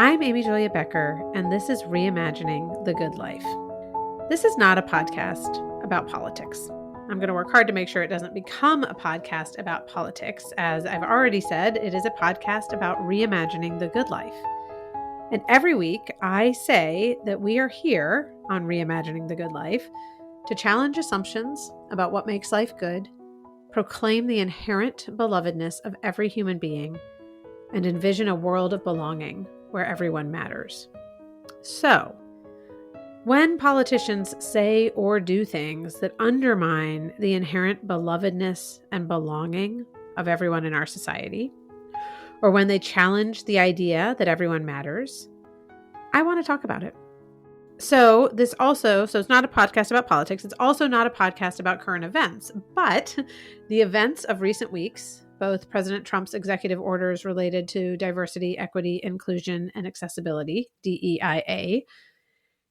I'm Amy Julia Becker, and this is Reimagining the Good Life. This is not a podcast about politics. I'm going to work hard to make sure it doesn't become a podcast about politics. As I've already said, it is a podcast about reimagining the good life. And every week, I say that we are here on Reimagining the Good Life to challenge assumptions about what makes life good, proclaim the inherent belovedness of every human being, and envision a world of belonging where everyone matters. So, when politicians say or do things that undermine the inherent belovedness and belonging of everyone in our society, or when they challenge the idea that everyone matters, I want to talk about it. So it's not a podcast about politics. It's also not a podcast about current events, but the events of recent weeks, both President Trump's executive orders related to diversity, equity, inclusion, and accessibility, DEIA,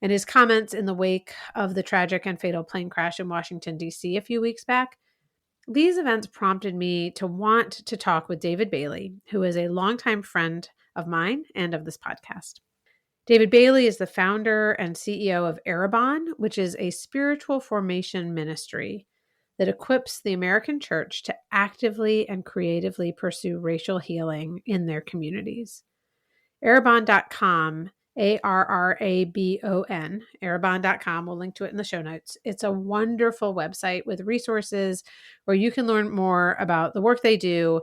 and his comments in the wake of the tragic and fatal plane crash in Washington, D.C. a few weeks back, these events prompted me to want to talk with David Bailey, who is a longtime friend of mine and of this podcast. David Bailey is the founder and CEO of Arrabon, which is a spiritual formation ministry that equips the American church to actively and creatively pursue racial healing in their communities. Arrabon.com, Arrabon, Arrabon.com. We'll link to it in the show notes. It's a wonderful website with resources where you can learn more about the work they do.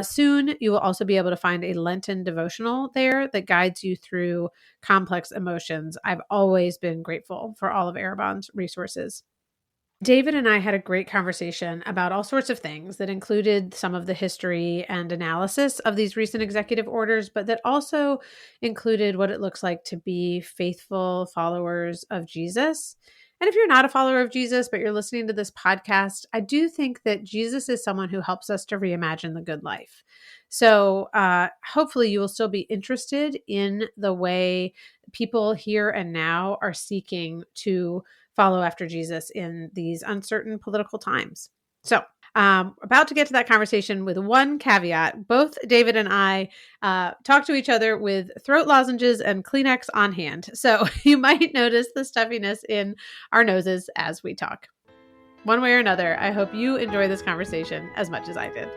Soon, you will also be able to find a Lenten devotional there that guides you through complex emotions. I've always been grateful for all of Arrabon's resources. David and I had a great conversation about all sorts of things that included some of the history and analysis of these recent executive orders, but that also included what it looks like to be faithful followers of Jesus. And if you're not a follower of Jesus, but you're listening to this podcast, I do think that Jesus is someone who helps us to reimagine the good life. So hopefully you will still be interested in the way people here and now are seeking to follow after Jesus in these uncertain political times. So about to get to that conversation with one caveat. Both David and I talk to each other with throat lozenges and Kleenex on hand. So you might notice the stuffiness in our noses as we talk. One way or another, I hope you enjoy this conversation as much as I did.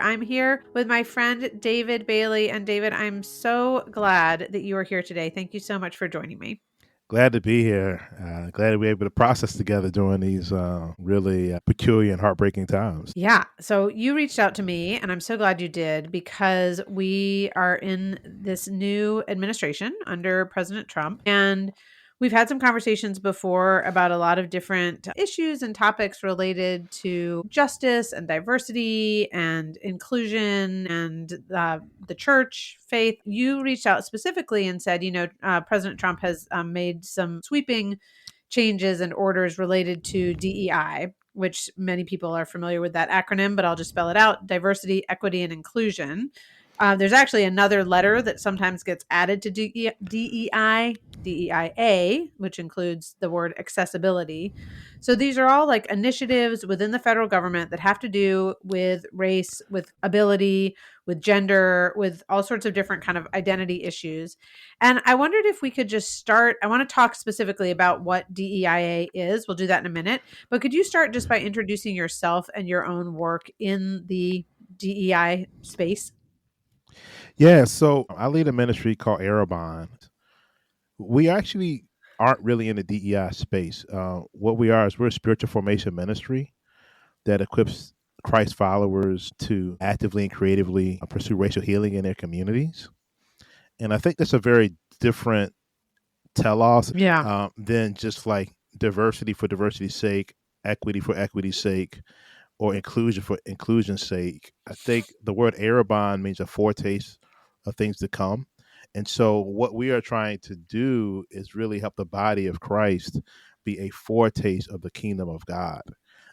I'm here with my friend David Bailey. And David, I'm so glad that you are here today. Thank you so much for joining me. Glad to be here. Glad to be able to process together during these really peculiar and heartbreaking times. Yeah. So you reached out to me, and I'm so glad you did, because we are in this new administration under President Trump. And we've had some conversations before about a lot of different issues and topics related to justice and diversity and inclusion and the church, faith. You reached out specifically and said, President Trump has made some sweeping changes and orders related to DEI, which many people are familiar with that acronym, but I'll just spell it out: diversity, equity, and inclusion. There's actually another letter that sometimes gets added to DEI, DEIA, which includes the word accessibility. So these are all like initiatives within the federal government that have to do with race, with ability, with gender, with all sorts of different kind of identity issues. And I wondered if we could just start. I want to talk specifically about what DEIA is. We'll do that in a minute. But could you start just by introducing yourself and your own work in the DEI space? Yeah, so I lead a ministry called Arrabon. We actually aren't really in the DEI space. What we are is we're a spiritual formation ministry that equips Christ followers to actively and creatively pursue racial healing in their communities. And I think that's a very different telos than just like diversity for diversity's sake, equity for equity's sake, or inclusion for inclusion's sake. I think the word Arrabon means a foretaste of things to come. And so what we are trying to do is really help the body of Christ be a foretaste of the kingdom of God.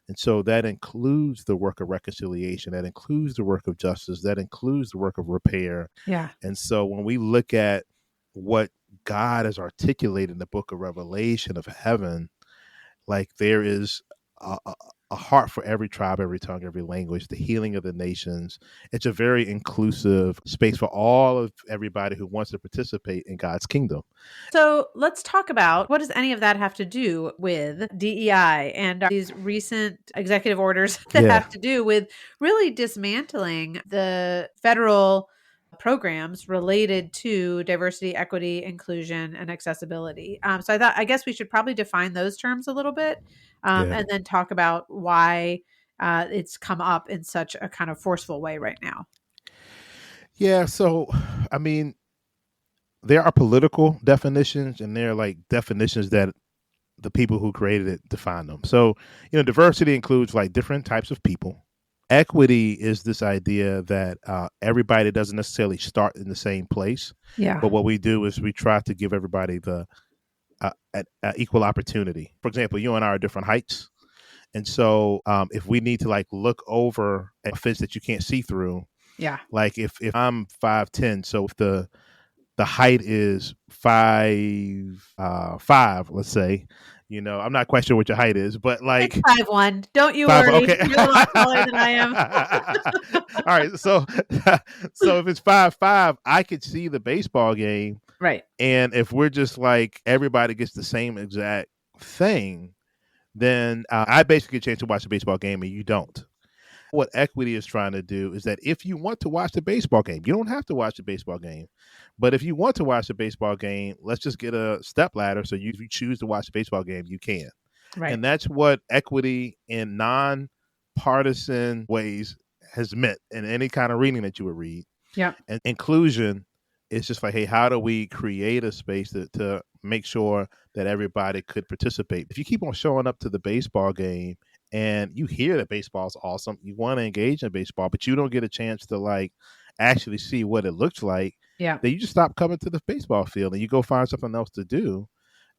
And so that includes the work of reconciliation, that includes the work of justice, that includes the work of repair. Yeah. And so when we look at what God has articulated in the book of Revelation of heaven, like there is a heart for every tribe, every tongue, every language, the healing of the nations. It's a very inclusive space for all of everybody who wants to participate in God's kingdom. So let's talk about, what does any of that have to do with DEI and these recent executive orders that Yeah. have to do with really dismantling the federal programs related to diversity, equity, inclusion, and accessibility. So I guess we should probably define those terms a little bit, Yeah. and then talk about why it's come up in such a kind of forceful way right now. Yeah. So, I mean, there are political definitions and there are like definitions that the people who created it define them. So, diversity includes like different types of people. Equity is this idea that everybody doesn't necessarily start in the same place, Yeah. but what we do is we try to give everybody the equal opportunity. For example, you and I are different heights, and so if we need to like look over a fence that you can't see through, Yeah. like if I'm 5'10", so if the height is 5'5", let's say. I'm not quite sure what your height is, but It's like 5'1". Don't you 5. worry. Okay. You're a lot taller than I am. All right. So, so if it's 5'5", I could see the baseball game, Right. and if we're just like everybody gets the same exact thing, then I basically get a chance to watch the baseball game, and you don't. What equity is trying to do is that if you want to watch the baseball game, you don't have to watch the baseball game. But if you want to watch the baseball game, let's just get a step ladder. So if you choose to watch the baseball game, you can. Right. And that's what equity in non-partisan ways has meant in any kind of reading that you would read. Yeah. And inclusion is just like, hey, how do we create a space to make sure that everybody could participate? If you keep on showing up to the baseball game and you hear that baseball is awesome, you want to engage in baseball, but you don't get a chance to like actually see what it looks like, Yeah. then you just stop coming to the baseball field and you go find something else to do.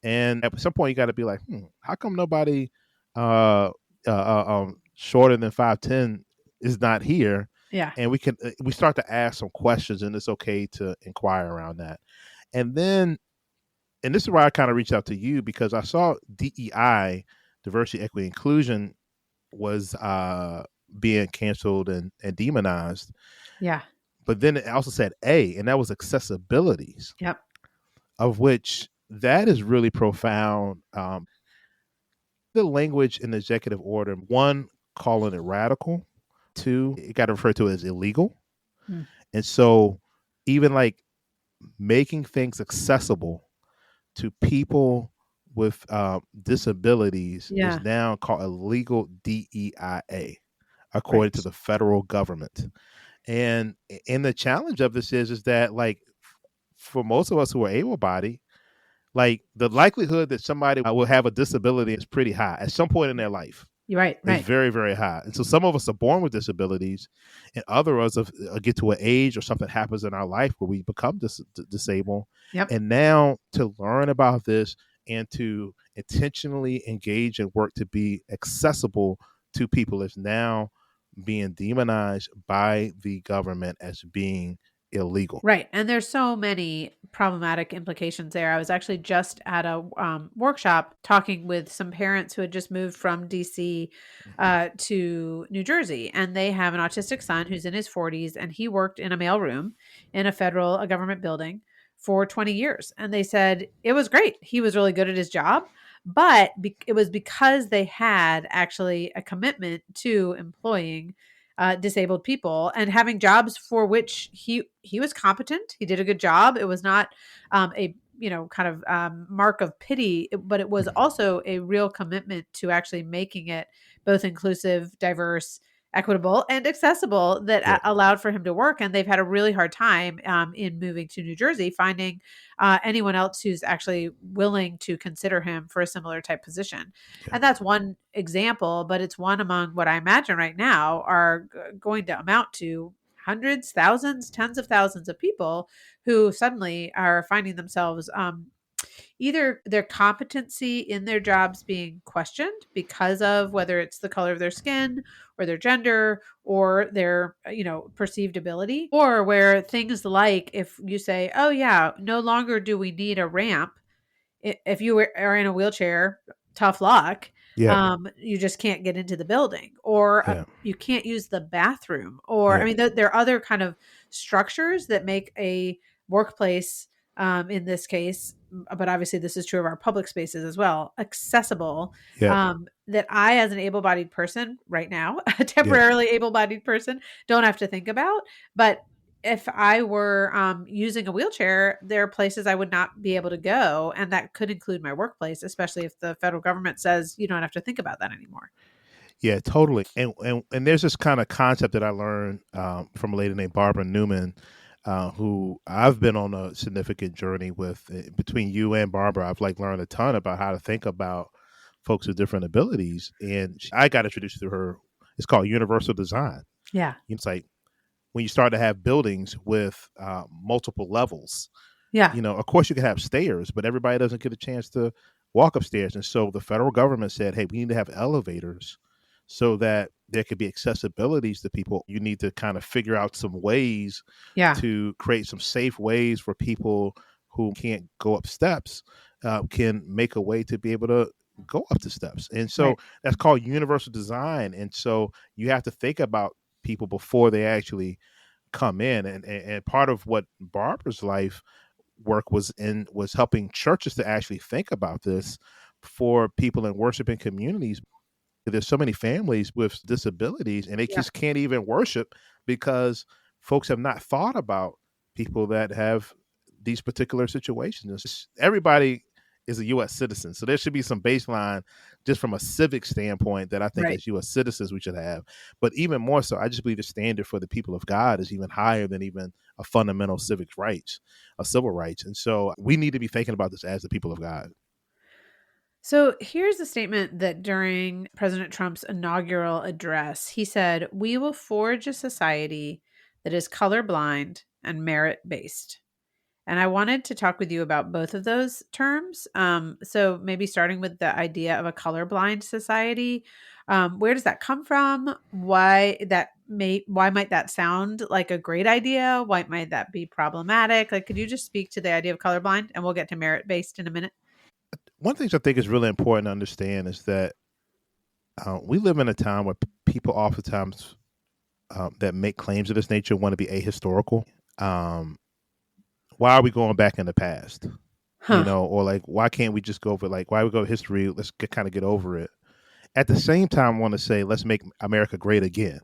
And at some point, you got to be like, how come nobody shorter than 5'10" is not here? Yeah. And we start to ask some questions, and it's okay to inquire around that. And then, and this is why I kind of reached out to you, because I saw DEI, diversity, equity, inclusion, was being canceled and demonized. Yeah. But then it also said A, and that was accessibilities, Yep. of which that is really profound. The language in the executive order, one, calling it radical, two, it got referred to as illegal. Hmm. And so even like making things accessible to people with disabilities Yeah. is now called a legal DEIA, according Right. to the federal government. And the challenge of this is that like for most of us who are able-bodied, like the likelihood that somebody will have a disability is pretty high at some point in their life. You're right. It's Right. very, very high. And so some of us are born with disabilities, and other of us get to an age or something happens in our life where we become disabled. Yep. And now to learn about this and to intentionally engage and work to be accessible to people is now being demonized by the government as being illegal. Right. And there's so many problematic implications there. I was actually just at a workshop talking with some parents who had just moved from DC to New Jersey. And they have an autistic son who's in his 40s, and he worked in a mailroom in a government building for 20 years. And they said it was great. He was really good at his job. But it was because they had actually a commitment to employing disabled people and having jobs for which he was competent. He did a good job. It was not a kind of mark of pity, but it was also a real commitment to actually making it both inclusive, diverse, equitable, and accessible that Yeah. allowed for him to work. And they've had a really hard time in moving to New Jersey finding anyone else who's actually willing to consider him for a similar type position. Yeah. And that's one example, but it's one among what I imagine right now are going to amount to hundreds, thousands, tens of thousands of people who suddenly are finding themselves either their competency in their jobs being questioned because of whether it's the color of their skin or their gender or their perceived ability, or where things like, if you say, oh yeah, no longer do we need a ramp, if you are in a wheelchair, tough luck. Yeah. You just can't get into the building, or Yeah. you can't use the bathroom, or I Yeah. mean, there are other kind of structures that make a workplace, in this case, but obviously this is true of our public spaces as well, accessible. Yep. That I, as an able-bodied person right now, a Yep. temporarily able-bodied person, don't have to think about. But if I were using a wheelchair, there are places I would not be able to go. And that could include my workplace, especially if the federal government says you don't have to think about that anymore. Yeah, totally. And there's this kind of concept that I learned from a lady named Barbara Newman, who I've been on a significant journey with. Between you and Barbara, I've like learned a ton about how to think about folks with different abilities. And I got introduced to her. It's called universal design. Yeah. It's like when you start to have buildings with multiple levels. Yeah. Of course you can have stairs, but everybody doesn't get a chance to walk upstairs. And so the federal government said, hey, we need to have elevators so that there could be accessibilities to people. You need to kind of figure out some ways Yeah. to create some safe ways for people who can't go up steps, can make a way to be able to go up the steps. And so Right. that's called universal design. And so you have to think about people before they actually come in. And part of what Barbara's life work was helping churches to actually think about this for people in worshiping communities. There's so many families with disabilities and they Yeah. just can't even worship because folks have not thought about people that have these particular situations. Everybody is a US citizen, so there should be some baseline just from a civic standpoint that I think Right. as US citizens we should have. But even more so, I just believe the standard for the people of God is even higher than even a fundamental civic rights, a civil rights. And so we need to be thinking about this as the people of God. So here's a statement that during President Trump's inaugural address, he said, "We will forge a society that is colorblind and merit based." And I wanted to talk with you about both of those terms. So maybe starting with the idea of a colorblind society. Where does that come from? Why might that sound like a great idea? Why might that be problematic? Like, could you just speak to the idea of colorblind, and we'll get to merit based in a minute? One thing I think is really important to understand is that we live in a time where people oftentimes that make claims of this nature want to be ahistorical. Um, why are we going back in the past? Huh. Or like, why can't we just go over like, why we go history? Let's kind of get over it. At the same time, I want to say, let's make America great again.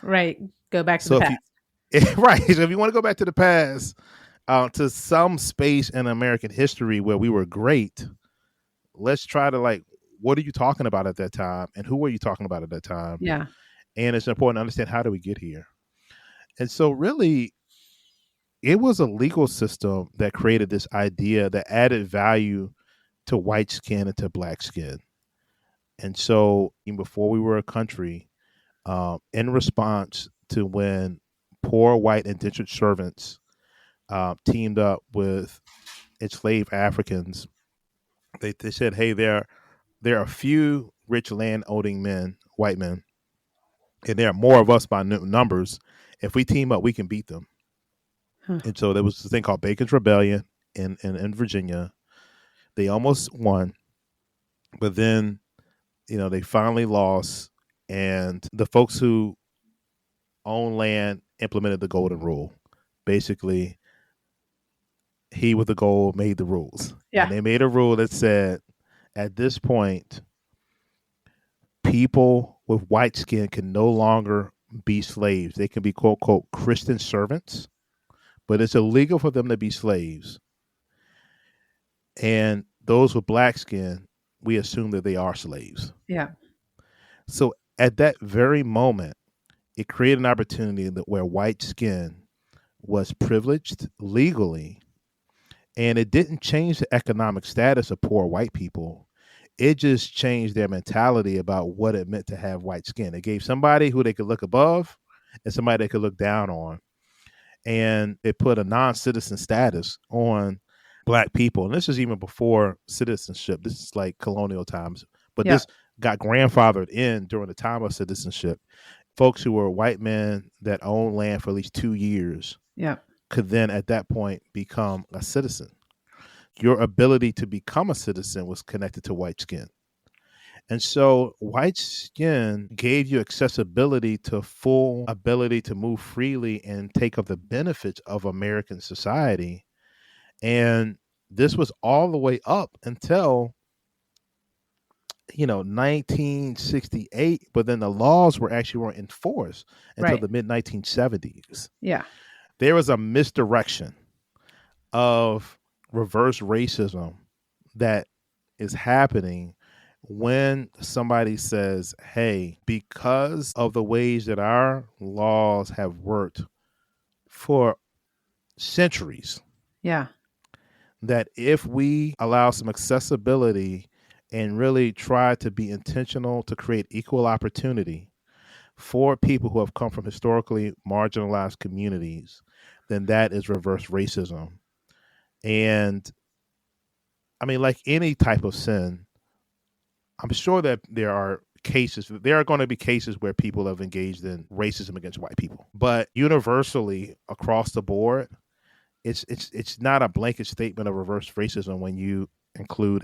Right. Go back to the So if you, past. right, so if you want to go back to the past, to some space in American history where we were great, let's try to like, what are you talking about at that time, and who were you talking about at that time? Yeah. And it's important to understand how do we get here. And so, really, it was a legal system that created this idea that added value to white skin and to black skin. And so, even before we were a country, in response to when poor white indentured servants teamed up with enslaved Africans, they said, "Hey, there are a few rich land owning men, white men, and there are more of us by numbers. If we team up, we can beat them." Huh. And so there was this thing called Bacon's Rebellion in Virginia. They almost won, but then they finally lost, and the folks who own land implemented the Golden Rule. Basically, he with the gold made the rules, and Yeah. they made a rule that said, at this point, people with white skin can no longer be slaves. They can be quote quote Christian servants, but it's illegal for them to be slaves. And those with black skin, we assume that they are slaves. Yeah. So at that very moment, it created an opportunity that where white skin was privileged legally, and it didn't change the economic status of poor white people. It just changed their mentality about what it meant to have white skin. It gave somebody who they could look above and somebody they could look down on. And it put a non-citizen status on black people. And this is even before citizenship. This is like colonial times. But Yeah. this got grandfathered in during the time of citizenship. Folks who were white men that owned land for at least 2 years Yeah. could then at that point become a citizen. Your ability to become a citizen was connected to white skin. And so white skin gave you accessibility to full ability to move freely and take up the benefits of American society. And this was all the way up until 1968, but then the laws weren't enforced until Right. the mid 1970s. Yeah. There was a misdirection of reverse racism that is happening when somebody says, hey, because of the ways that our laws have worked for centuries, Yeah. that if we allow some accessibility and really try to be intentional to create equal opportunity for people who have come from historically marginalized communities, then that is reverse racism. And I mean, like any type of sin, I'm sure that there are going to be cases where people have engaged in racism against white people. But universally across the board, it's not a blanket statement of reverse racism when you include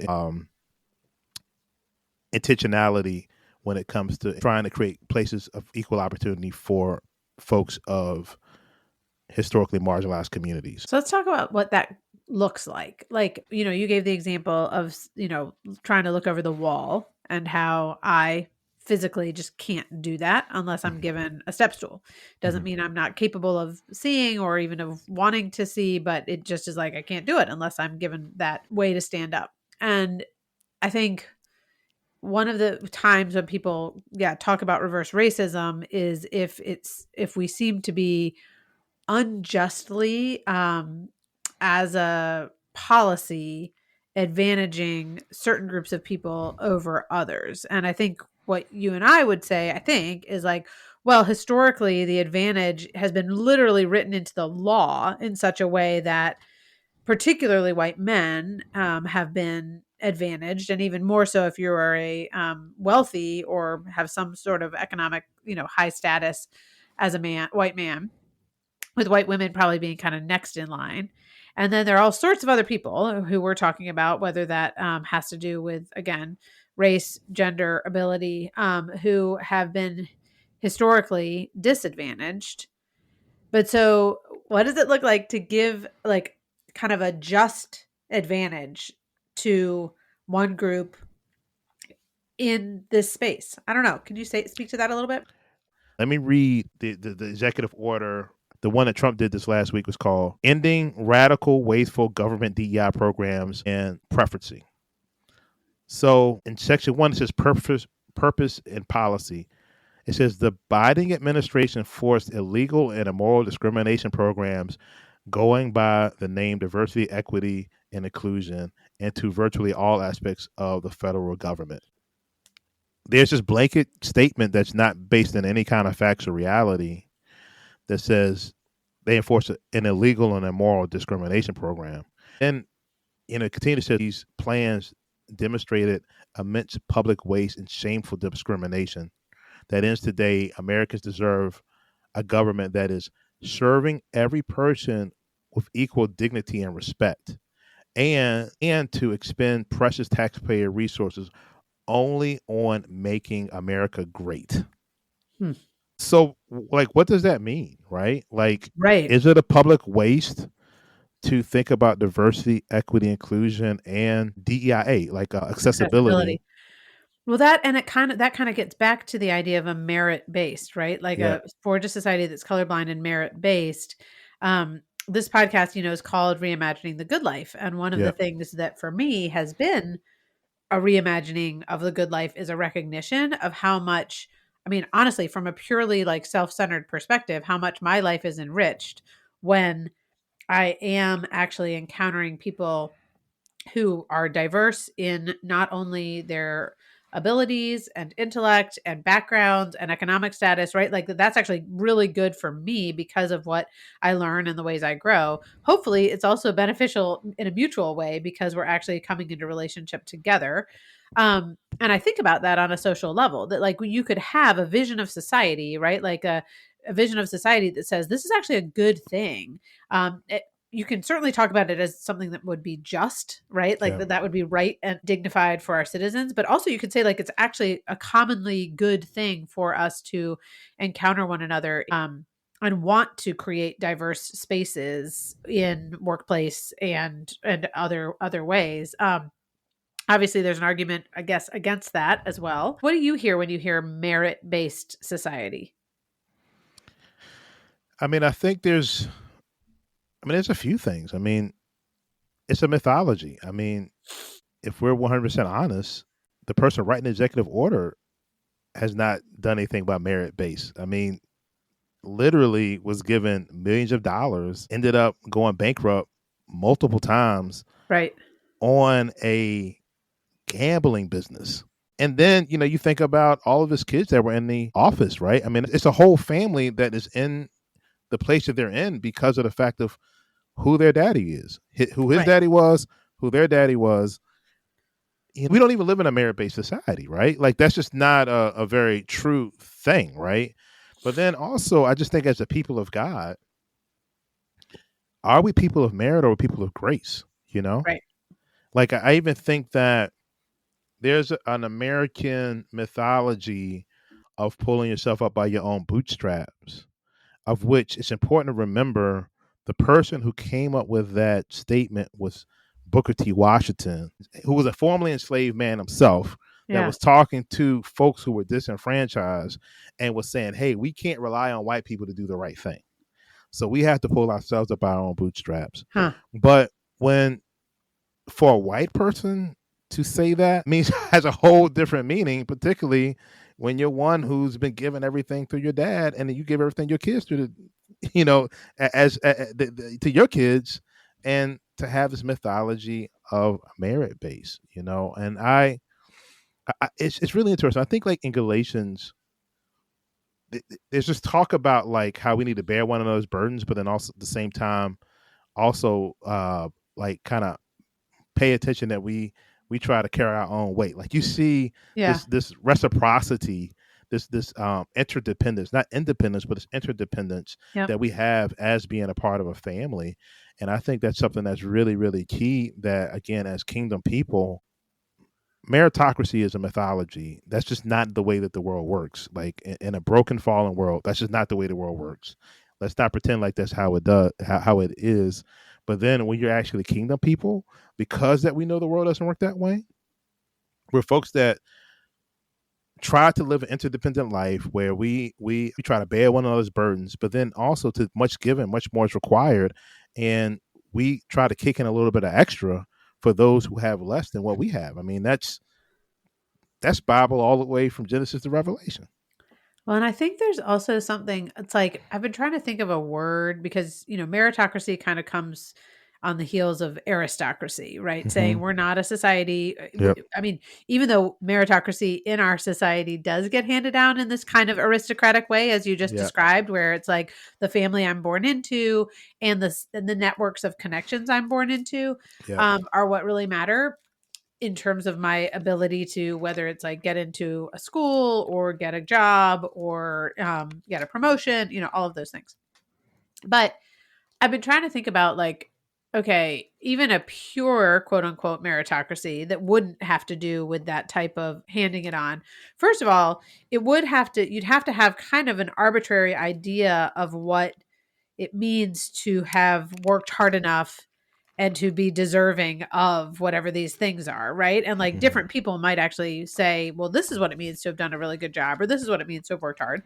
intentionality when it comes to trying to create places of equal opportunity for folks of historically marginalized communities. So let's talk about what that looks like. Like, you gave the example of, trying to look over the wall and how I physically just can't do that unless I'm Mhm. given a step stool. Doesn't Mhm. mean I'm not capable of seeing or even of wanting to see, but it just is like I can't do it unless I'm given that way to stand up. And I think one of the times when people talk about reverse racism is if we seem to be unjustly, as a policy, advantaging certain groups of people over others. And I think what you and I would say, I think, is like, well, historically, the advantage has been literally written into the law in such a way that particularly white men have been advantaged, and even more so if you are a wealthy or have some sort of economic, high status as a white man, with white women probably being kind of next in line. And then there are all sorts of other people who we're talking about, whether that has to do with, again, race, gender, ability, who have been historically disadvantaged. But so, what does it look like to give like kind of a just advantage to one group in this space? I don't know. Can you speak to that a little bit? Let me read the executive order. The one that Trump did this last week was called Ending Radical Wasteful Government DEI Programs and Preferencing. So in section 1, it says purpose and policy. It says the Biden administration forced illegal and immoral discrimination programs going by the name diversity, equity, and inclusion into virtually all aspects of the federal government. There's this blanket statement that's not based in any kind of facts or reality that says they enforce an illegal and immoral discrimination program. Then, continue to say these plans demonstrated immense public waste and shameful discrimination. That ends today, Americans deserve a government that is serving every person with equal dignity and respect, and to expend precious taxpayer resources only on making America great. Hmm. So, like, what does that mean, right? Like, Right. is it a public waste to think about diversity, equity, inclusion, and DEIA, like accessibility? Accessibility. Well, that kind of gets back to the idea of a merit based, right? Like Yeah, for a society that's colorblind and merit based. This podcast, is called Reimagining the Good Life, and one of yeah. the things that for me has been a reimagining of the good life is a recognition of how much. I mean, honestly, from a purely like self centered perspective, how much my life is enriched when I am actually encountering people who are diverse in not only their abilities and intellect and backgrounds and economic status, right? Like that's actually really good for me because of what I learn and the ways I grow. Hopefully, it's also beneficial in a mutual way because we're actually coming into relationship together. And I think about that on a social level that like you could have a vision of society, right? Like a vision of society that says this is actually a good thing. you can certainly talk about it as something that would be just, right? Like Yeah. that would be right and dignified for our citizens. But also you could say like it's actually a commonly good thing for us to encounter one another, and want to create diverse spaces in workplace and other ways. Obviously there's an argument, I guess, against that as well. What do you hear when you hear merit-based society? I mean, there's a few things. I mean, it's a mythology. I mean, if we're 100% honest, the person writing the executive order has not done anything about merit based. I mean, literally was given millions of dollars, ended up going bankrupt multiple times Right. on a gambling business. And then, you think about all of his kids that were in the office, right? I mean, it's a whole family that is in the place that they're in because of the fact of who their daddy is, who his Right. daddy was, who their daddy was. We don't even live in a merit based society, right? Like, that's just not a very true thing, right? But then also, I just think as a people of God, are we people of merit or are we people of grace? You know, Right. like I even think that there's an American mythology of pulling yourself up by your own bootstraps, of which it's important to remember the person who came up with that statement was Booker T. Washington, who was a formerly enslaved man himself that Yeah. was talking to folks who were disenfranchised and was saying, hey, we can't rely on white people to do the right thing. So we have to pull ourselves up by our own bootstraps. Huh. But when for a white person to say that means has a whole different meaning, particularly when you're one who's been given everything through your dad, and then you give everything your kids through the, to your kids, and to have this mythology of merit base, and it's really interesting. I think like in Galatians, there's just talk about like how we need to bear one another's burdens, but then also at the same time, also like kind of pay attention that we try to carry our own weight. Like you see Yeah. this reciprocity, this interdependence, not independence, but it's interdependence Yep. that we have as being a part of a family. And I think that's something that's really, really key. That again, as kingdom people, meritocracy is a mythology. That's just not the way that the world works. Like in a broken, fallen world, that's just not the way the world works. Let's not pretend like that's how it does, how it is. But then when you're actually kingdom people, because that we know the world doesn't work that way, we're folks that try to live an interdependent life where we try to bear one another's burdens, but then also to much given, much more is required, and we try to kick in a little bit of extra for those who have less than what we have. I mean, that's Bible all the way from Genesis to Revelation. Well, and I think there's also something, it's like I've been trying to think of a word because, meritocracy kind of comes on the heels of aristocracy, right? Saying Hmm. we're not a society. Yep. I mean, even though meritocracy in our society does get handed down in this kind of aristocratic way, as you just Yep. described, where it's like the family I'm born into and the networks of connections I'm born into Yep. are what really matter in terms of my ability to, whether it's like get into a school or get a job or get a promotion, all of those things. But I've been trying to think about like, okay, even a pure quote unquote meritocracy that wouldn't have to do with that type of handing it on. First of all, you'd have to have kind of an arbitrary idea of what it means to have worked hard enough and to be deserving of whatever these things are, right? And like Hmm. different people might actually say, well, this is what it means to have done a really good job, or this is what it means to have worked hard.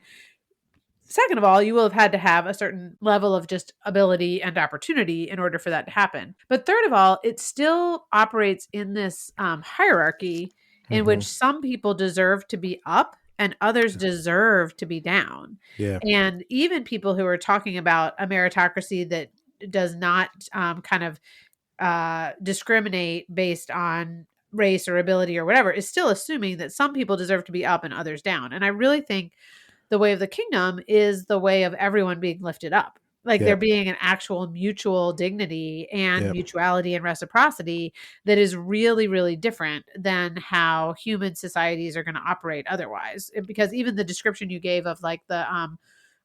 Second of all, you will have had to have a certain level of just ability and opportunity in order for that to happen. But third of all, it still operates in this hierarchy in which Hmm. some people deserve to be up and others deserve to be down. Yeah. And even people who are talking about a meritocracy that does not kind of discriminate based on race or ability or whatever is still assuming that some people deserve to be up and others down. And I really think the way of the kingdom is the way of everyone being lifted up. Like there Yep. being an actual mutual dignity and Yep. mutuality and reciprocity that is really, really different than how human societies are going to operate otherwise. Because even the description you gave of like the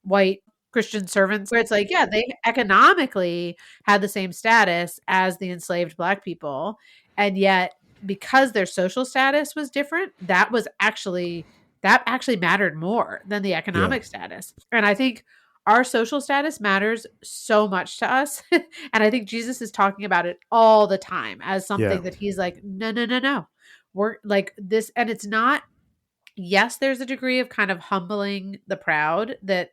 white Christian servants, where it's like, yeah, they economically had the same status as the enslaved Black people. And yet, because their social status was different, that actually mattered more than the Yeah. economic status. And I think our social status matters so much to us. And I think Jesus is talking about it all the time as Yeah. something that he's like, no, no, no, no. We're like this. And it's not, yes, there's a degree of kind of humbling the proud that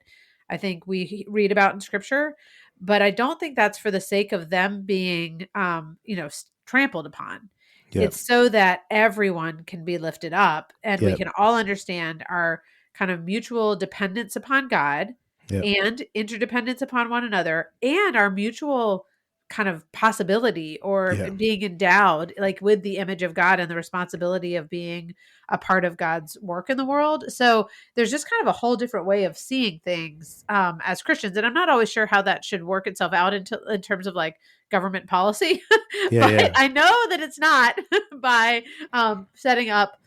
I think we read about in scripture, but I don't think that's for the sake of them being, trampled upon. Yeah. It's so that everyone can be lifted up and we Yeah. can all understand our kind of mutual dependence upon God Yeah. and interdependence upon one another and our mutual kind of possibility or Yeah. being endowed like with the image of God and the responsibility of being a part of God's work in the world. So there's just kind of a whole different way of seeing things as Christians, and I'm not always sure how that should work itself out in terms of like government policy, Yeah. but Yeah. I know that it's not by setting up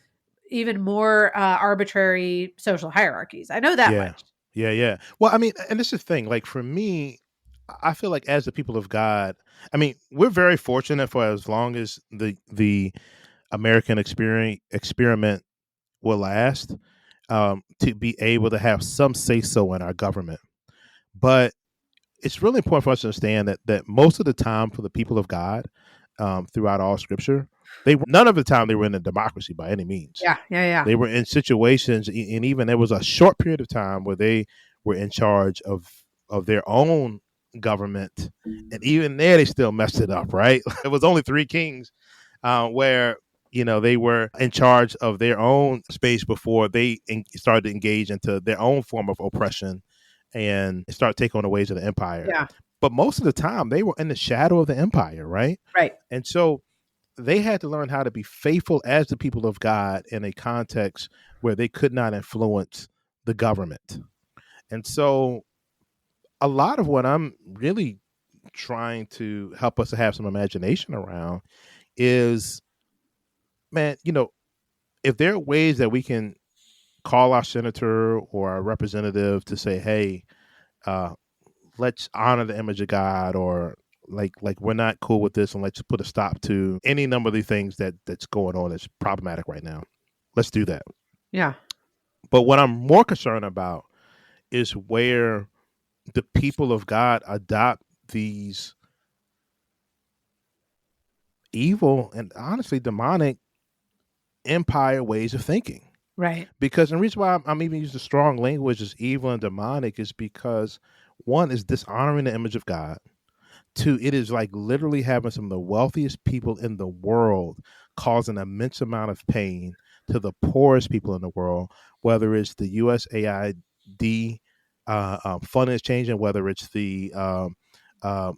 even more arbitrary social hierarchies. I know that Yeah. much. Yeah. Yeah. Well, I mean, and this is the thing. Like for me, I feel like as the people of God, I mean, we're very fortunate for as long as the American experiment will last, to be able to have some say so in our government. But it's really important for us to understand that most of the time for the people of God, throughout all Scripture, none of the time they were in a democracy by any means. Yeah, yeah, yeah. They were in situations, and even there was a short period of time where they were in charge of their own government, and even there they still messed it up. Right? It was only three kings where they were in charge of their own space before they started to engage into their own form of oppression and start taking on the ways of the empire. Yeah, But most of the time, they were in the shadow of the empire, right? right. And so they had to learn how to be faithful as the people of God in a context where they could not influence the government. And so a lot of what I'm really trying to help us to have some imagination around is, man, if there are ways that we can call our senator or our representative to say, hey, uh, let's honor the image of God, or like we're not cool with this, and let's put a stop to any number of the things that's going on that's problematic right now. Let's do that. Yeah, But what I'm more concerned about is where the people of God adopt these evil and honestly demonic empire ways of thinking. right. Because the reason why I'm even using strong language as evil and demonic is because one is dishonoring the image of God. Two, it is like literally having some of the wealthiest people in the world causing an immense amount of pain to the poorest people in the world, whether it's the USAID funding is changing, whether it's the uh,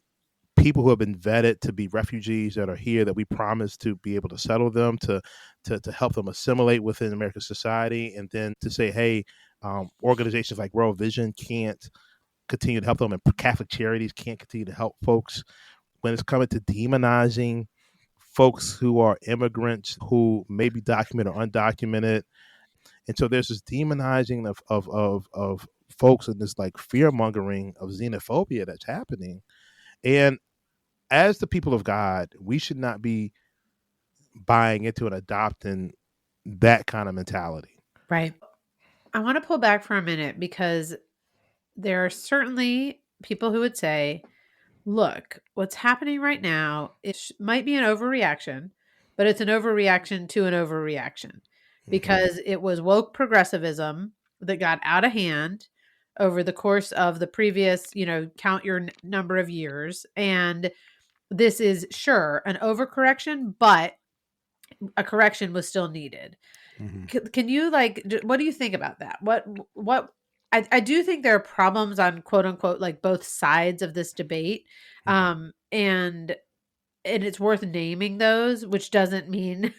people who have been vetted to be refugees that are here that we promise to be able to settle them, to help them assimilate within American society, and then to say, hey, organizations like World Vision can't continue to help them, and Catholic Charities can't continue to help folks when it's coming to demonizing folks who are immigrants who may be documented or undocumented. And so there's this demonizing of folks, and this like fear mongering of xenophobia that's happening. And as the people of God, we should not be buying into and adopting that kind of mentality. Right. I want to pull back for a minute because there are certainly people who would say, look, what's happening right now, might be an overreaction, but it's an overreaction to an overreaction Hmm. because it was woke progressivism that got out of hand over the course of the previous, count your number of years. And this is sure an overcorrection, but a correction was still needed. Hmm. Can you what do you think about that? What I do think there are problems on quote unquote like both sides of this debate. Hmm. And it's worth naming those, which doesn't mean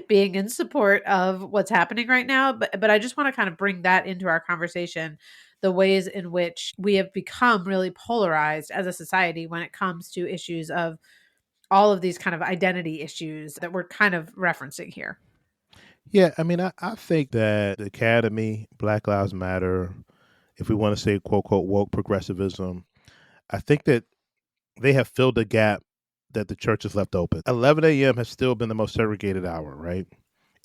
being in support of what's happening right now. But I just want to kind of bring that into our conversation, the ways in which we have become really polarized as a society when it comes to issues of all of these kind of identity issues that we're kind of referencing here. Yeah, I mean, I think that the Academy, Black Lives Matter, if we want to say quote unquote woke progressivism, I think that they have filled the gap that the church has left open. 11 a.m. has still been the most segregated hour, right?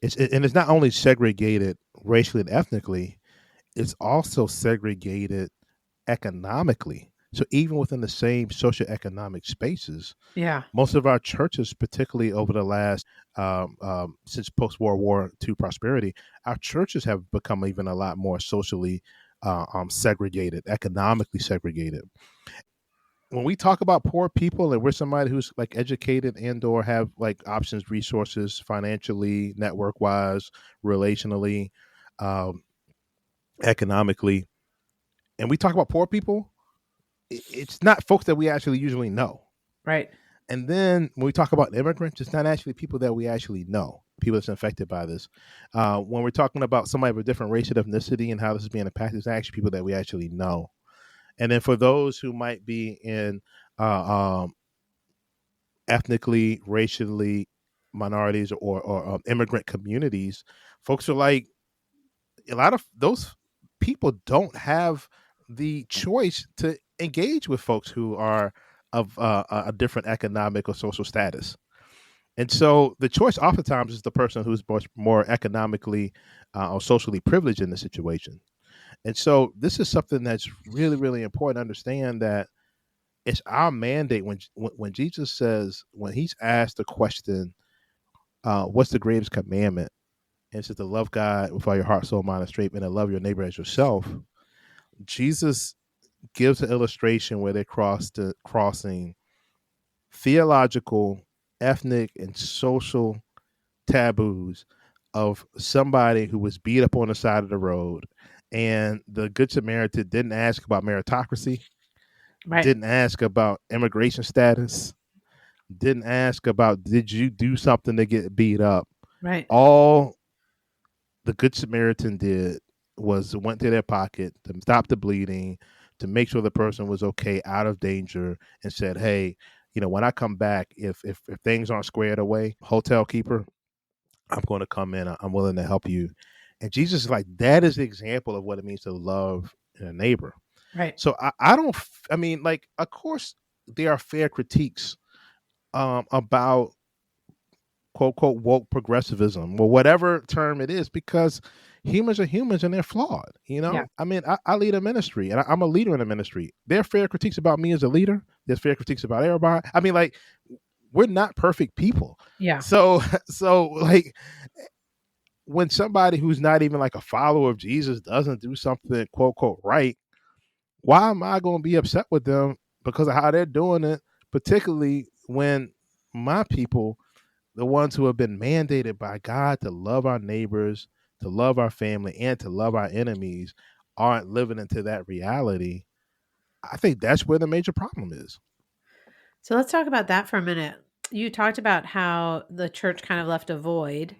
And it's not only segregated racially and ethnically, it's also segregated economically. So even within the same socioeconomic spaces, Yeah. most of our churches, particularly over the last since post World War II prosperity, our churches have become even a lot more socially segregated, economically segregated. When we talk about poor people and we're somebody who's like educated and or have like options, resources, financially, network wise, relationally, um, economically, and we talk about poor people, it's not folks that we actually usually know. Right. And then when we talk about immigrants, it's not actually people that we actually know, people that's infected by this. When we're talking about somebody of a different race and ethnicity and how this is being impacted, it's actually people that we actually know. And then for those who might be in ethnically, racially minorities or immigrant communities, folks are like, a lot of those people don't have the choice to engage with folks who are of a different economic or social status. And so the choice oftentimes is the person who's more economically or socially privileged in the situation. And so this is something that's really, really important to understand, that it's our mandate when Jesus says, when he's asked the question, what's the greatest commandment? And it says to love God with all your heart, soul, mind, and strength, and to love your neighbor as yourself. Jesus gives an illustration where they're crossing theological, ethnic, and social taboos of somebody who was beat up on the side of the road. And the Good Samaritan didn't ask about meritocracy, Right. didn't ask about immigration status, didn't ask about did you do something to get beat up. Right. All the Good Samaritan did was went to their pocket to stop the bleeding, to make sure the person was okay, out of danger, and said, "Hey, when I come back, if things aren't squared away, hotel keeper, I'm going to come in. I'm willing to help you." And Jesus is like, that is the example of what it means to love a neighbor. Right. So I don't. I mean, like, of course, there are fair critiques about quote unquote woke progressivism or whatever term it is, because humans are humans and they're flawed. Yeah. I mean, I lead a ministry and I'm a leader in a ministry. There are fair critiques about me as a leader. There's fair critiques about everybody. I mean, like, we're not perfect people. Yeah. So so like, when somebody who's not even like a follower of Jesus doesn't do something quote unquote right, why am I going to be upset with them because of how they're doing it, particularly when my people, the ones who have been mandated by God to love our neighbors, to love our family, and to love our enemies, aren't living into that reality? I think that's where the major problem is. So let's talk about that for a minute. You talked about how the church kind of left a void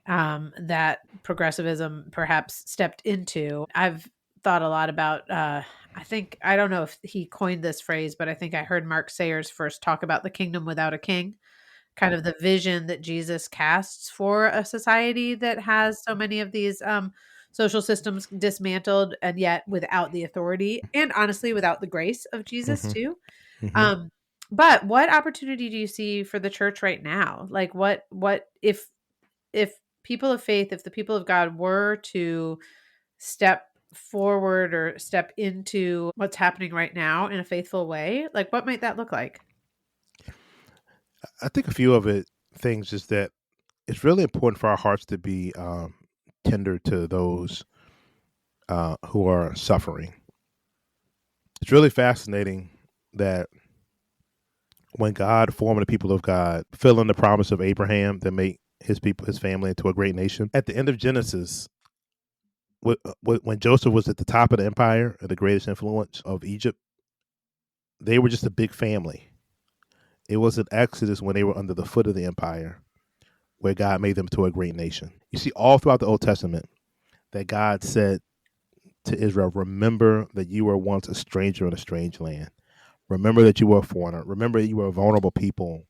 that progressivism perhaps stepped into. I've thought a lot about, I don't know if he coined this phrase, but I think I heard Mark Sayers first talk about the kingdom without a king, kind of the vision that Jesus casts for a society that has so many of these social systems dismantled and yet without the authority and honestly without the grace of Jesus Hmm. too. Hmm. Um, but what opportunity do you see for the church right now? Like what if people of faith, if the people of God were to step forward or step into what's happening right now in a faithful way, like what might that look like? I think a few of it things is that it's really important for our hearts to be tender to those who are suffering. It's really fascinating that when God formed the people of God, fulfilling the promise of Abraham to make his people, his family, into a great nation, at the end of Genesis, when Joseph was at the top of the empire, the greatest influence of Egypt, they were just a big family. It was an Exodus when they were under the foot of the empire, where God made them to a great nation. You see all throughout the Old Testament that God said to Israel, remember that you were once a stranger in a strange land. Remember that you were a foreigner. Remember that you were a vulnerable people,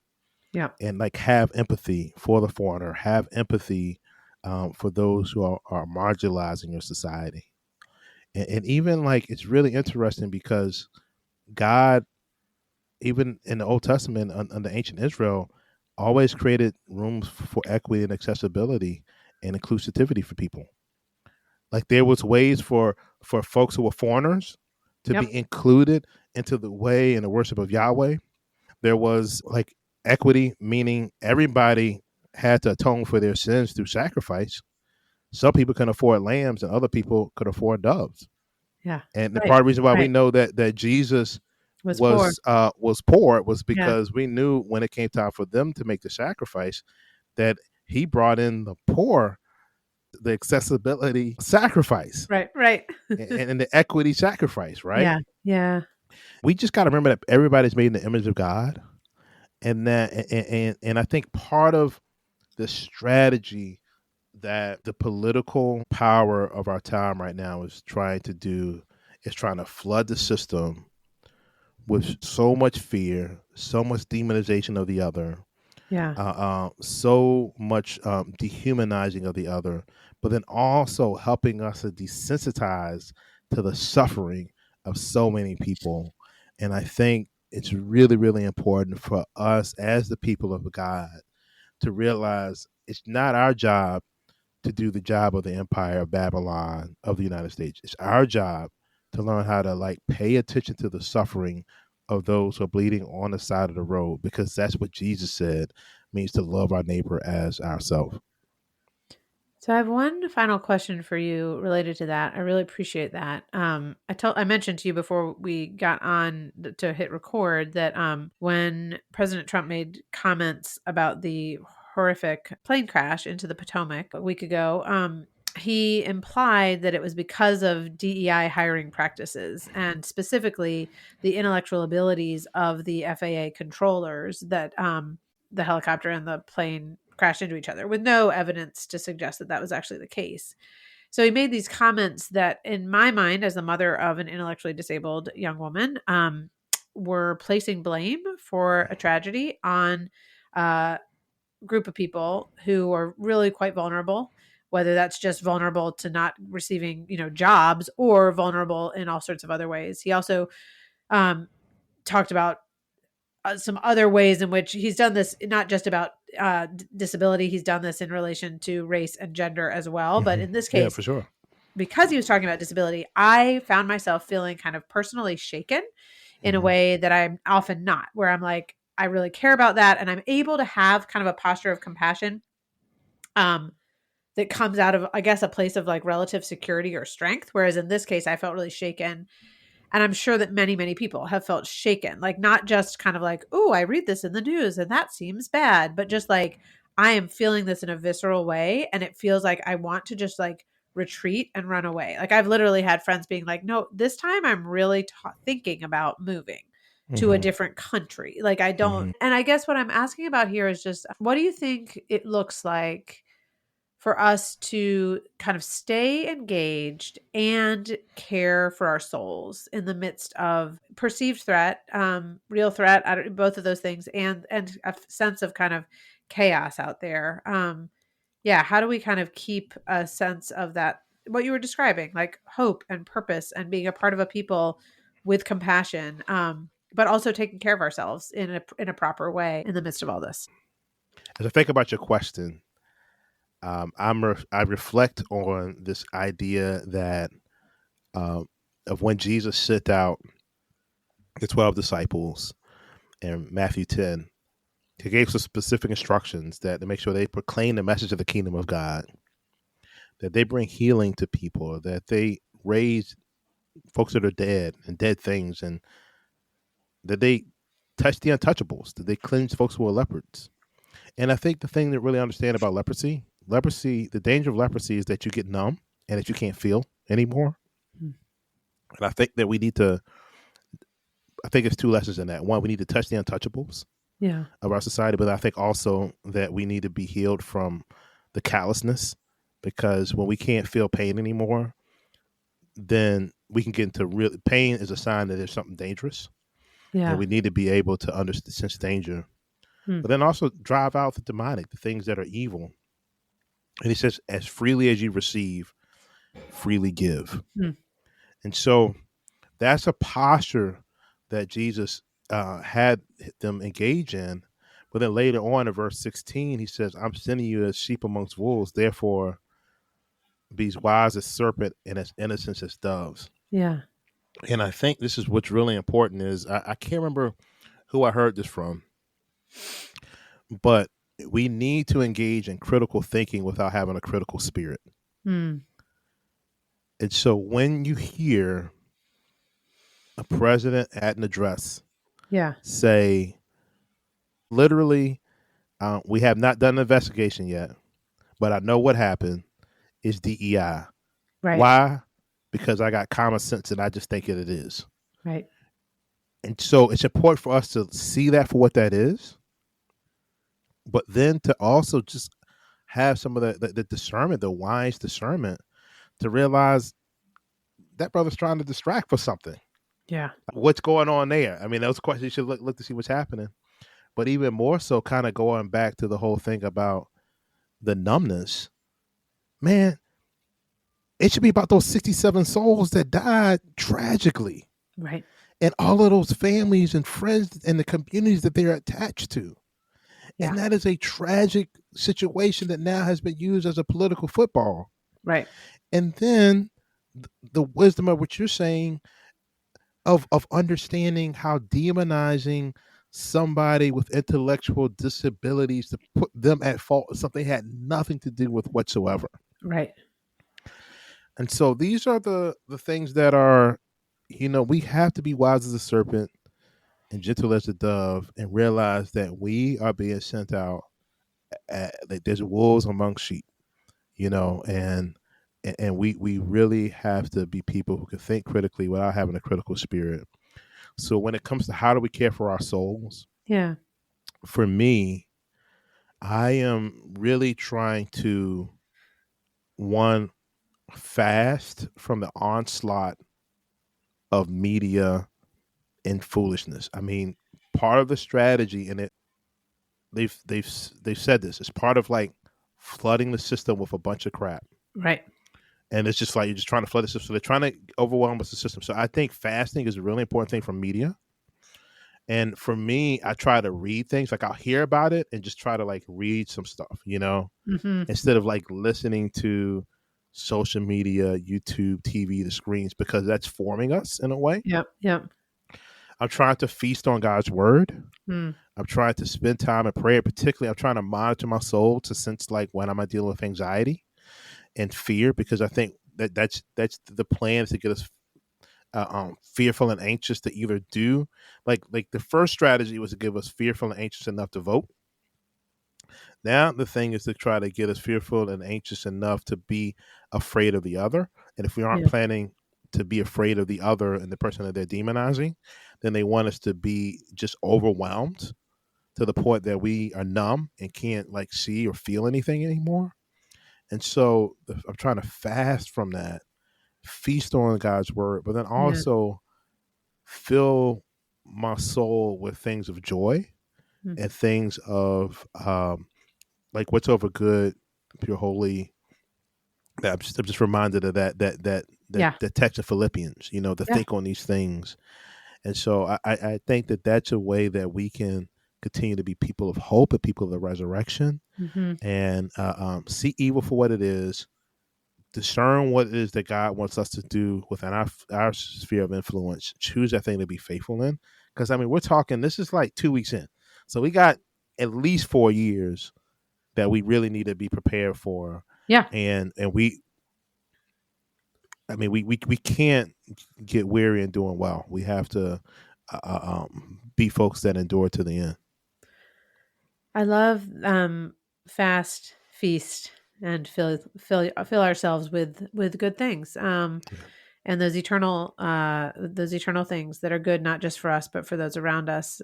Yeah. and like have empathy for the foreigner, have empathy for those who are marginalized in your society. And even like it's really interesting because God, even in the Old Testament under ancient Israel, always created rooms for equity and accessibility and inclusivity for people. Like there was ways for folks who were foreigners to Yep. be included into the way and the worship of Yahweh. There was like equity, meaning everybody had to atone for their sins through sacrifice. Some people can afford lambs and other people could afford doves. Yeah. And the Right. part of the reason why we Right. know that Jesus Was poor. was poor was Yeah. because we knew when it came time for them to make the sacrifice that he brought in the poor, the accessibility sacrifice Right. Right. and the equity sacrifice, right? Yeah. Yeah. We just got to remember that everybody's made in the image of God, and that and I think part of the strategy that the political power of our time right now is trying to do is trying to flood the system with so much fear, so much demonization of the other, Yeah. so much dehumanizing of the other, but then also helping us to desensitize to the suffering of so many people. And I think it's really, really important for us as the people of God to realize it's not our job to do the job of the empire of Babylon of the United States. It's our job to learn how to like pay attention to the suffering of those who are bleeding on the side of the road, because that's what Jesus said means to love our neighbor as ourselves. So I have one final question for you related to that. I really appreciate that. I mentioned to you before we got on to hit record that when President Trump made comments about the horrific plane crash into the Potomac a week ago, he implied that it was because of DEI hiring practices and specifically the intellectual abilities of the FAA controllers that the helicopter and the plane crashed into each other with no evidence to suggest that that was actually the case. So he made these comments that, in my mind, as the mother of an intellectually disabled young woman, were placing blame for a tragedy on a group of people who are really quite vulnerable, whether that's just vulnerable to not receiving, jobs or vulnerable in all sorts of other ways. He also um, talked about some other ways in which he's done this, not just about disability. He's done this in relation to race and gender as well. But in this Yeah, case, for sure. because he was talking about disability, I found myself feeling kind of personally shaken in a Hmm. way that I'm often not, where I'm like, I really care about that. And I'm able to have kind of a posture of compassion um, that comes out of, I guess, a place of like relative security or strength. Whereas in this case, I felt really shaken, and I'm sure that many, many people have felt shaken, like not just kind of like, oh, I read this in the news and that seems bad, but just like, I am feeling this in a visceral way. And it feels like I want to just like retreat and run away. Like I've literally had friends being like, no, this time I'm really thinking about moving to a Hmm. different country. Like I don't, Hmm. and I guess what I'm asking about here is just, what do you think it looks like for us to kind of stay engaged and care for our souls in the midst of perceived threat, real threat, both of those things, and a sense of kind of chaos out there. Yeah, how do we kind of keep a sense of that? What you were describing, like hope and purpose, and being a part of a people with compassion, but also taking care of ourselves in a proper way in the midst of all this. As I think about your question, I reflect on this idea that um, of when Jesus sent out the 12 disciples in Matthew 10. He gave some specific instructions that to make sure they proclaim the message of the kingdom of God, that they bring healing to people, that they raise folks that are dead and dead things, and that they touch the untouchables, that they cleanse folks who are leopards. And I think the thing to really understand about leprosy, the danger of leprosy is that you get numb and that you can't feel anymore. Mm. And I think that I think it's two lessons in that. One, we need to touch the untouchables Yeah. of our society, but I think also that we need to be healed from the callousness, because when we can't feel pain anymore, then we can get into real pain is a sign that there's something dangerous, and Yeah. we need to be able to understand sense danger, Mm. but then also drive out the demonic, the things that are evil. And he says, as freely as you receive, freely give. Mm. And so that's a posture that Jesus had them engage in. But then later on in verse 16, he says, I'm sending you as sheep amongst wolves. Therefore, be as wise as serpent and as innocent as doves. Yeah. And I think this is what's really important is I can't remember who I heard this from, but we need to engage in critical thinking without having a critical spirit. Mm. And so when you hear a president at an address Yeah. say, literally, we have not done an investigation yet, but I know what happened is DEI. Right. Why? Because I got common sense and I just think it is. Right. And so it's important for us to see that for what that is, but then to also just have some of the discernment, the wise discernment to realize that brother's trying to distract for something. Yeah. What's going on there? I mean, those questions you should look to see what's happening. But even more so, kind of going back to the whole thing about the numbness, man, it should be about those 67 souls that died tragically. Right. And all of those families and friends and the communities that they're attached to. Yeah. And that is a tragic situation that now has been used as a political football. Right. And then the wisdom of what you're saying of understanding how demonizing somebody with intellectual disabilities to put them at fault is something they had nothing to do with whatsoever. Right. And so these are the things that are, we have to be wise as a serpent and gentle as a dove and realize that we are being sent out like there's wolves among sheep, and we really have to be people who can think critically without having a critical spirit. So when it comes to how do we care for our souls, Yeah. for me, I am really trying to, one, fast from the onslaught of media and foolishness. I mean, part of the strategy, and they've said this, it's part of like flooding the system with a bunch of crap. Right. And it's just like you're just trying to flood the system. So they're trying to overwhelm us the system. So I think fasting is a really important thing from media. And for me, I try to read things. Like I'll hear about it and just try to like read some stuff, Mm-hmm. instead of like listening to social media, YouTube, TV, the screens, because that's forming us in a way. Yep. Yep. I'm trying to feast on God's word. Mm. I'm trying to spend time in prayer. Particularly, I'm trying to monitor my soul to sense like when am I dealing with anxiety and fear, because I think that's the plan, is to get us fearful and anxious to either do like the first strategy was to give us fearful and anxious enough to vote. Now the thing is to try to get us fearful and anxious enough to be afraid of the other. And if we aren't Yeah. planning to be afraid of the other and the person that they're demonizing, then they want us to be just overwhelmed to the point that we are numb and can't like see or feel anything anymore. And so I'm trying to fast from that, feast on God's word, but then Yeah. also fill my soul with things of joy Mm. and things of like what's over good, pure, holy. I'm just reminded of Yeah. the text of Philippians, to Yeah. think on these things. And so I think that that's a way that we can continue to be people of hope and people of the resurrection, Mm-hmm. and see evil for what it is, discern what it is that God wants us to do within our sphere of influence, choose that thing to be faithful in. Because I mean, we're talking, this is like 2 weeks in. So we got at least 4 years that we really need to be prepared for. Yeah. And we can't get weary in doing well. We have to be folks that endure to the end. I love fast, feast, and fill ourselves with good things. And those eternal things that are good, not just for us, but for those around us.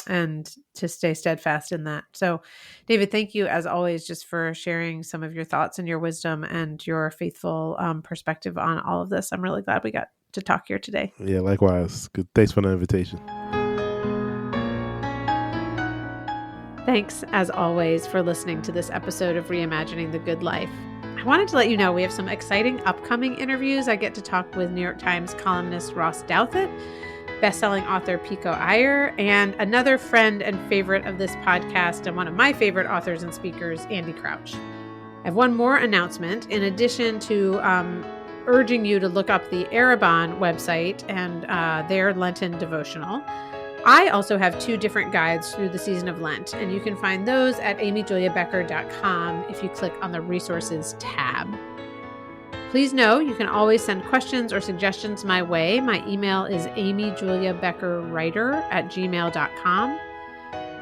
And to stay steadfast in that. So, David, thank you as always, just for sharing some of your thoughts and your wisdom and your faithful perspective on all of this. I'm really glad we got to talk here today. Yeah, likewise. Good. Thanks for the invitation. Thanks, as always, for listening to this episode of Reimagining the Good Life. I wanted to let you know we have some exciting upcoming interviews. I get to talk with New York Times columnist Ross Douthat, best-selling author Pico Iyer, and another friend and favorite of this podcast and one of my favorite authors and speakers, Andy Crouch. I have one more announcement. In addition to urging you to look up the Arrabon website and their Lenten devotional, I also have 2 different guides through the season of Lent, and you can find those at amyjuliabecker.com if you click on the Resources tab. Please know you can always send questions or suggestions my way. My email is amyjuliabeckerwriter@gmail.com.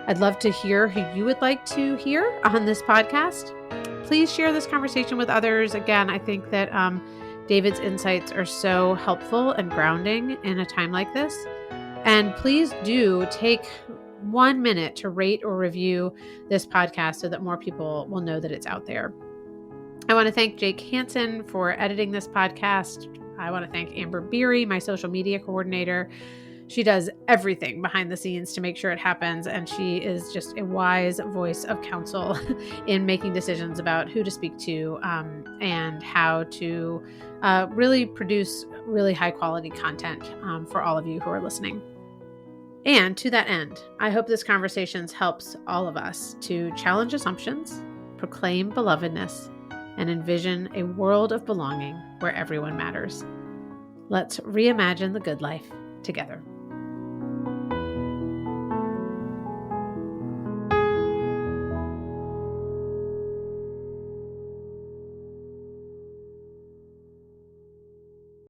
I'd love to hear who you would like to hear on this podcast. Please share this conversation with others. Again, I think that David's insights are so helpful and grounding in a time like this. And please do take 1 minute to rate or review this podcast so that more people will know that it's out there. I want to thank Jake Hansen for editing this podcast. I want to thank Amber Beery, my social media coordinator. She does everything behind the scenes to make sure it happens, and she is just a wise voice of counsel in making decisions about who to speak to and how to really produce really high quality content for all of you who are listening. And to that end, I hope this conversation helps all of us to challenge assumptions, proclaim belovedness, and envision a world of belonging where everyone matters. Let's reimagine the good life together.